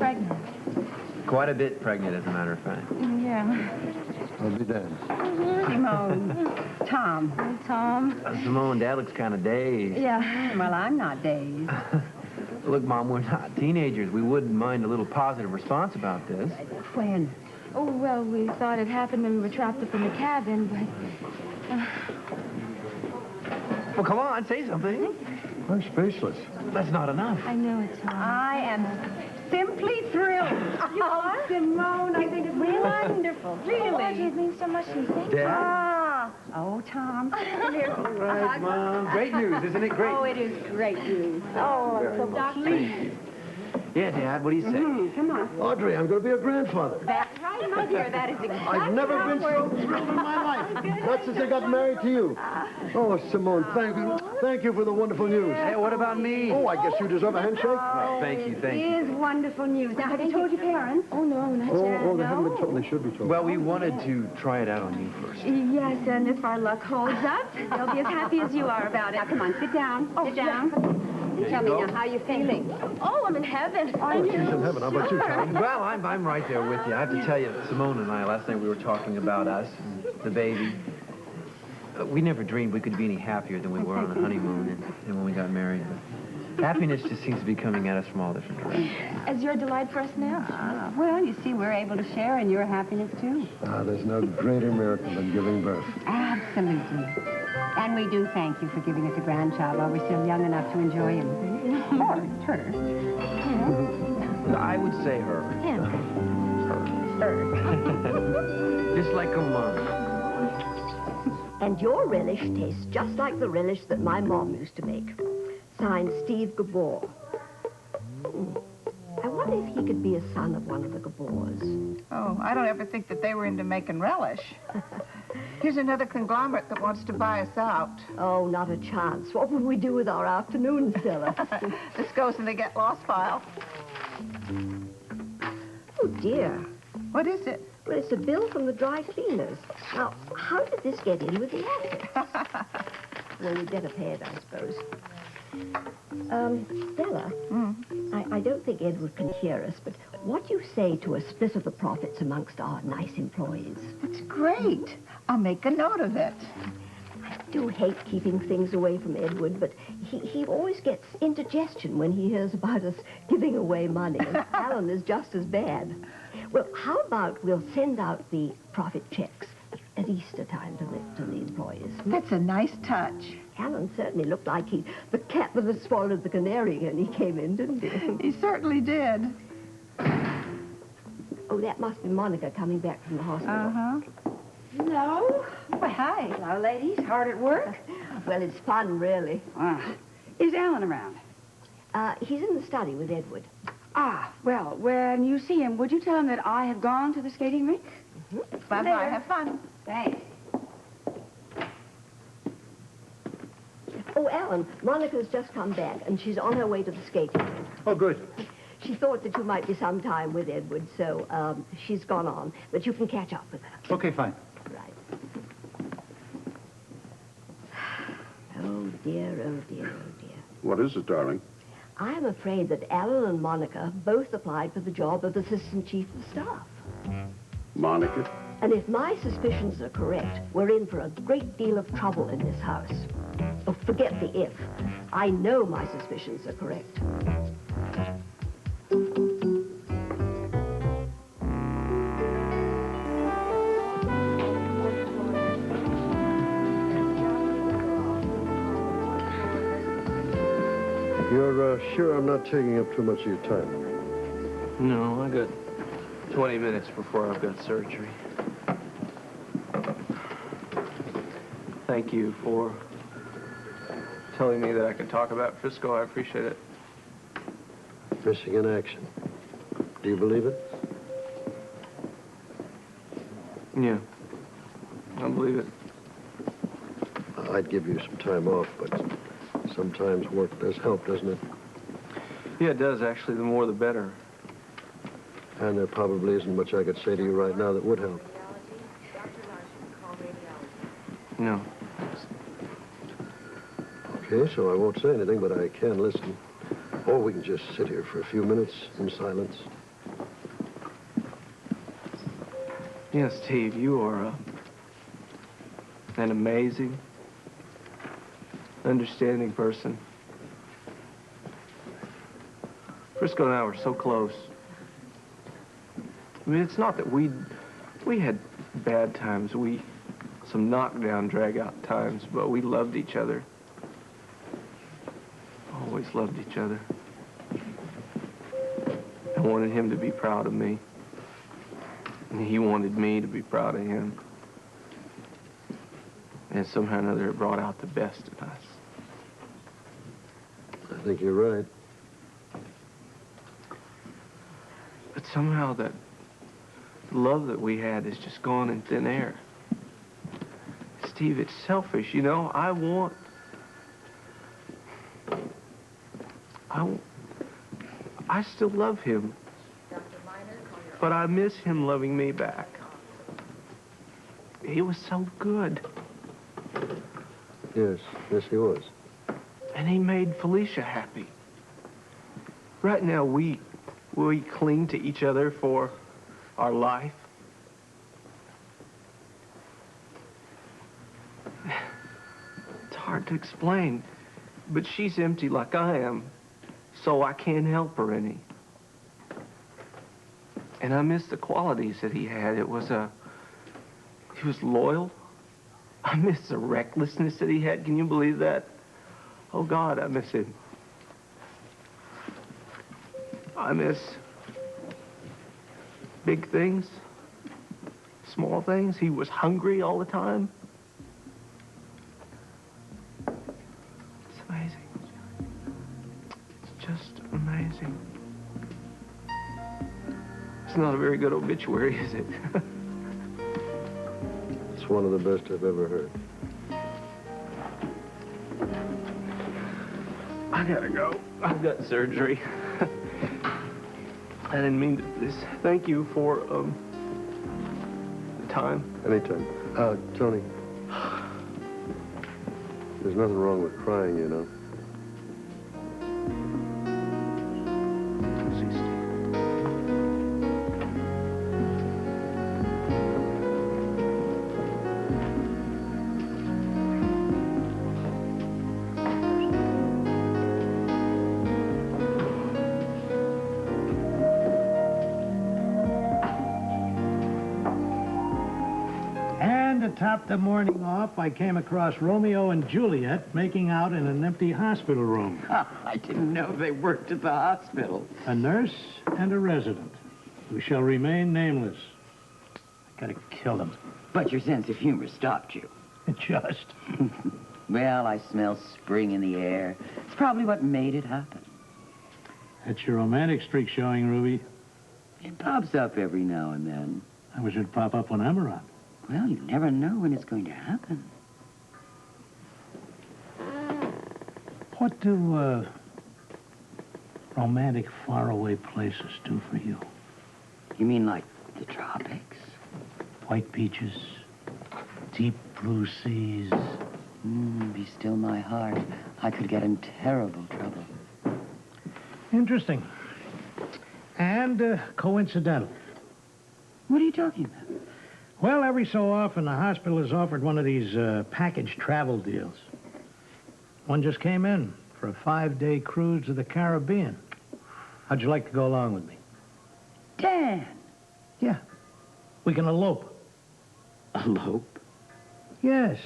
pregnant. Quite a bit pregnant, as a matter of fact. Yeah. I'll be damned. Simone. Tom. Hi, Tom. Simone, Dad looks kind of dazed. Yeah. Well, I'm not dazed. Look, Mom, we're not teenagers. We wouldn't mind a little positive response about this. When? Oh, well, we thought it happened when we were trapped up in the cabin, but... Well, come on, say something. I'm speechless. That's not enough. I know it, Tom. I am simply thrilled. You are? Simone, I think it's wonderful. Really. Oh, Audrey, it means so much to you. Thank you. Dad? Oh, Tom. Come here. All right, Mom. Great news, isn't it? Great. Oh, it is great news. Oh, I'm so pleased. Yeah, Dad, what do you say? Come on. Audrey, I'm going to be a grandfather. That's right, my dear. That is exactly I've never been so thrilled in my life. Not since I got married to you. Oh, Simone, thank you. Thank you for the wonderful news. Hey, what about me? Oh, I guess you deserve a handshake. Oh, thank you, thank you. It is wonderful news. Now, have you told your parents? Oh, no, not yet. Oh, they haven't been told. They should be told. Well, we wanted to try it out on you first. Yes, and if our luck holds up, they'll be as happy as you are about it. Now, come on, sit down. Sit down. Tell me now, how you feeling? Oh, I'm in heaven. Oh, she's in heaven. How about you, Tom? Well, I'm right there with you. I have to tell you, Simone and I, last night we were talking about us and the baby. We never dreamed we could be any happier than we were on the honeymoon and when we got married. But happiness just seems to be coming at us from all different directions. As your delight for us now. Well, you see, we're able to share in your happiness, too. There's no greater miracle than giving birth. Absolutely. And we do thank you for giving us a grandchild while we're still young enough to enjoy him. Or her. I would say her. Him. Her. Just like a mom. And your relish tastes just like the relish that my mom used to make. Signed, Steve Gabor. I wonder if he could be a son of one of the Gabors. Oh, I don't ever think that they were into making relish. Here's another conglomerate that wants to buy us out. Oh, not a chance. What would we do with our afternoon cellar? This goes in the get lost file. Oh, dear. What is it? Well, it's a bill from the dry cleaners. Now, how did this get in with the assets? Well, we'd better pay it, I suppose. Stella, I don't think Edward can hear us, but what do you say to a split of the profits amongst our nice employees? It's great. I'll make a note of it. I do hate keeping things away from Edward, but he always gets indigestion when he hears about us giving away money, and Alan is just as bad. Well, how about we'll send out the profit checks at Easter time to the employees? That's a nice touch. Alan certainly looked like the cat that had swallowed the canary when he came in, didn't he? He certainly did. Oh, that must be Monica coming back from the hospital. Uh-huh. Hello. Well, hi. Hello, ladies. Hard at work? Well, it's fun, really. Is Alan around? He's in the study with Edward. Well, when you see him, would you tell him that I have gone to the skating rink? Bye-bye. Have fun. Thanks. Oh, Alan, Monica's just come back, and she's on her way to the skating rink. Oh, good. She thought that you might be some time with Edward, so she's gone on. But you can catch up with her. Okay, fine. Right. Oh, dear, oh, dear, oh, dear. What is it, darling? I am afraid that Alan and Monica both applied for the job of Assistant Chief of Staff. Monica? And if my suspicions are correct, we're in for a great deal of trouble in this house. Oh, forget the if. I know my suspicions are correct. You're sure I'm not taking up too much of your time? No, I got 20 minutes before I've got surgery. Thank you for telling me that I could talk about Frisco. I appreciate it. Missing in action. Do you believe it? Yeah, I believe it. I'd give you some time off, but sometimes work does help, doesn't it? Yeah, it does, actually. The more, the better. And there probably isn't much I could say to you right now that would help. No. Okay, so I won't say anything, but I can listen. Or we can just sit here for a few minutes in silence. You know, Steve, you are an amazing, understanding person. Frisco and I were so close. I mean, it's not that we had bad times, some knockdown, drag-out times, but we loved each other. Always loved each other. I wanted him to be proud of me. And he wanted me to be proud of him. And somehow or another, it brought out the best in us. I think you're right. But somehow that love that we had is just gone in thin air. Steve, it's selfish, you know? I still love him. But I miss him loving me back. He was so good. Yes, he was. And he made Felicia happy. Right now, we cling to each other for our life. It's hard to explain, but she's empty like I am, so I can't help her any. And I miss the qualities that he had. He was loyal. I miss the recklessness that he had. Can you believe that? Oh, God, I miss him. I miss big things, small things. He was hungry all the time. It's amazing. It's just amazing. It's not a very good obituary, is it? It's one of the best I've ever heard. I gotta go. I've got surgery. I didn't mean to do this. Thank you for the time. Anytime. Tony, there's nothing wrong with crying, you know. To top the morning off, I came across Romeo and Juliet making out in an empty hospital room. I didn't know they worked at the hospital. A nurse and a resident, who shall remain nameless. I gotta kill them. But your sense of humor stopped you. Just. Well, I smell spring in the air. It's probably what made it happen. That's your romantic streak showing, Ruby. It pops up every now and then. I wish it'd pop up when I'm around. Well, you never know when it's going to happen. What do romantic faraway places do for you? You mean like the tropics? White beaches, deep blue seas. Be still my heart. I could get in terrible trouble. Interesting. And coincidental. What are you talking about? Well, every so often, the hospital has offered one of these package travel deals. One just came in for a 5-day cruise to the Caribbean. How'd you like to go along with me? Dan! Yeah. We can elope. Elope? Yes.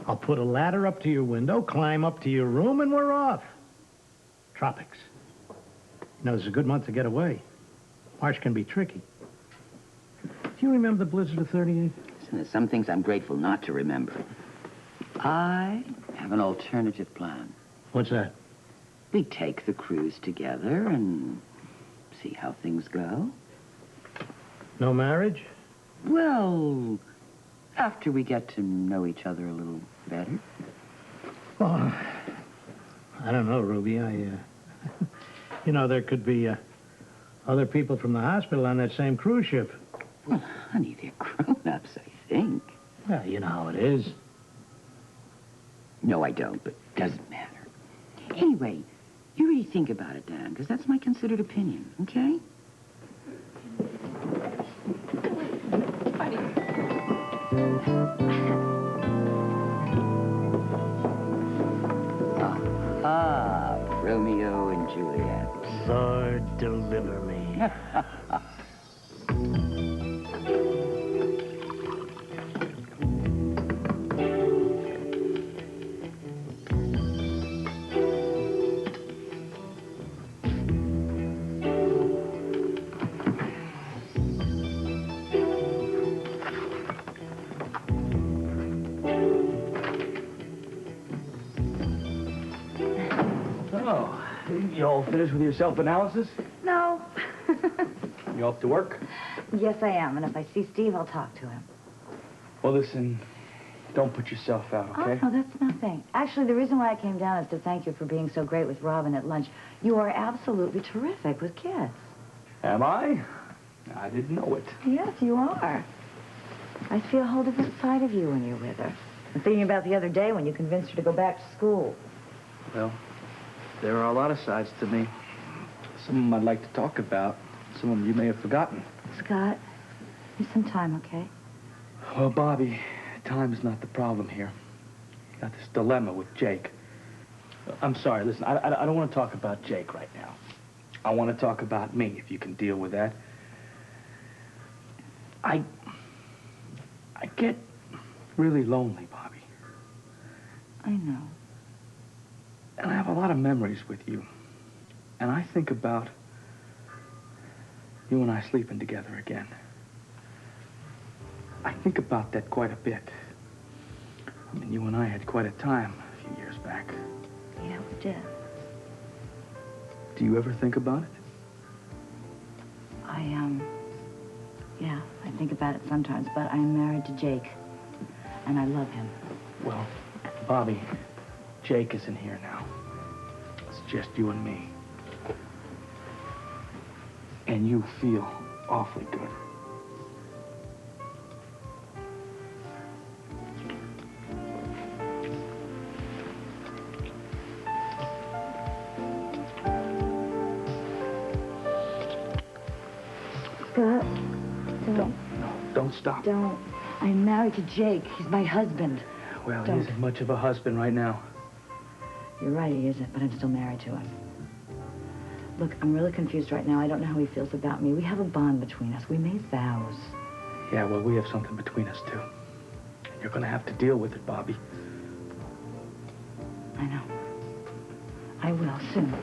I'll put a ladder up to your window, climb up to your room, and we're off. Tropics. You know, it's a good month to get away. March can be tricky. Do you remember the blizzard of 38? Listen, there's some things I'm grateful not to remember. I have an alternative plan. What's that? We take the cruise together and see how things go. No marriage? Well, after we get to know each other a little better. Well, I don't know, Ruby. You know, there could be other people from the hospital on that same cruise ship. Well, honey, they're grown-ups, I think. Well, you know how it is. No, I don't, but doesn't matter. Anyway, you really think about it, Dan, because that's my considered opinion, okay? Buddy. Ah, Romeo and Juliet. Lord, deliver me. Oh, you all finished with your self-analysis? No. You off to work? Yes, I am. And if I see Steve, I'll talk to him. Well, listen, don't put yourself out, okay? Oh, no, that's nothing. Actually, the reason why I came down is to thank you for being so great with Robin at lunch. You are absolutely terrific with kids. Am I? I didn't know it. Yes, you are. I see a whole different side of you when you're with her. I'm thinking about the other day when you convinced her to go back to school. Well, there are a lot of sides to me. Some of them I'd like to talk about. Some of them you may have forgotten. Scott, need some time, okay? Well, Bobby, time is not the problem here. Got this dilemma with Jake. I'm sorry, listen, I don't want to talk about Jake right now. I want to talk about me, if you can deal with that. I get really lonely, Bobby. I know. And I have a lot of memories with you. And I think about you and I sleeping together again. I think about that quite a bit. I mean, you and I had quite a time a few years back. Yeah, we did. Do you ever think about it? Yeah, I think about it sometimes, but I'm married to Jake, and I love him. Well, Bobby, Jake isn't here now. It's just you and me. And you feel awfully good. Scott, Don't stop. Don't. I'm married to Jake. He's my husband. Well, Don't. he isn't much of a husband right now. You're right, he isn't, but I'm still married to him. Look, I'm really confused right now. I don't know how he feels about me. We have a bond between us. We made vows. Yeah, well, we have something between us, too. And you're gonna have to deal with it, Bobby. I know. I will, soon.